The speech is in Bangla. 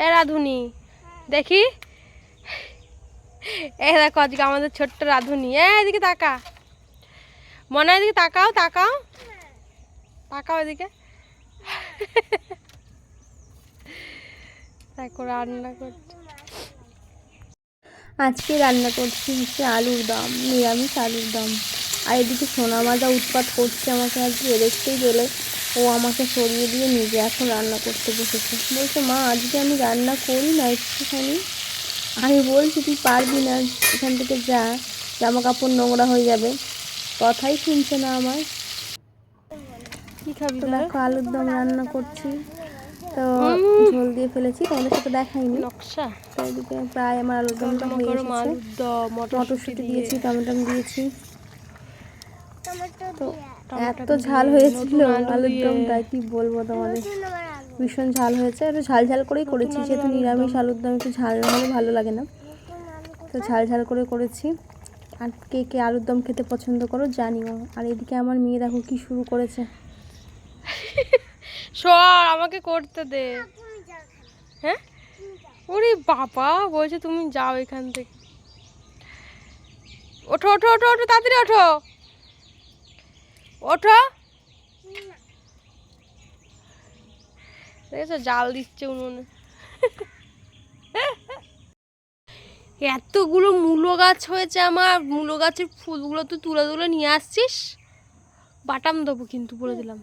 এ রাধুনি দেখি, এই দেখো আজকে আমাদের ছোট্ট রাধুনি। এদিকে তাকা, মনে হয় এদিকে তাকাও, তাকাও তাকাও এদিকে। দেখো রান্না করছি, আজকে রান্না করছি হচ্ছে আলুর দম, নিরামিষ আলুর দম। আর এদিকে সোনা মাজা উৎপাত করছে আমাকে, আজকে দেখতেই গেলে ও আমাকে সরিয়ে দিয়ে নিজে এখন রান্না করতে বসেছে। বলছে মা আজকে আমি রান্না করি না একটুখানি। আমি বলছি তুই পারবি না, এখান থেকে যা, জামা কাপড় নোংরা হয়ে যাবে। কথাই শুনছে না আমার। কি খাবি? তো দেখো আলুর দম রান্না করছি, তো ঝোল দিয়ে ফেলেছি, তোমাদের সাথে দেখাইনি। নকশা তো এদিকে প্রায় আমার আলুর দমটা হয়ে এসেছে। আলুর দম মটরশুঁটি দিয়েছি, টমেটো দিয়েছি। তো এত টমেটো ঝাল দিয়ে, হয়েছিল নতুন আলু আলুর দিয়ে। দমটা, কি বলবো তোমাদের, ভীষণ ঝাল হয়েছে। একটু ঝাল ঝাল করেই করেছি, যেহেতু নিরামিষ আলুর দম একটু ঝাল না হলে ভালো লাগে না, তো ঝাল ঝাল করে করেছি। আর কে কে আলুর দম খেতে পছন্দ করো জানিও। আর এদিকে আমার মেয়ে দেখো কি শুরু করেছে। সর, আমাকে করতে দে। হ্যাঁ, ওরে বাবা, বলছে তুমি যাও এখান থেকে। ওঠো ওঠো ওঠো ওঠো, তাড়াতাড়ি ওঠো ওঠো। দেখেছো জাল দিচ্ছে উনুনে। এতগুলো মূলো গাছ হয়েছে আমার, মূলো গাছের ফুলগুলো তো তুলে তুলে নিয়ে আসছিস। বাটাম দেবো কিন্তু, বলে দিলাম।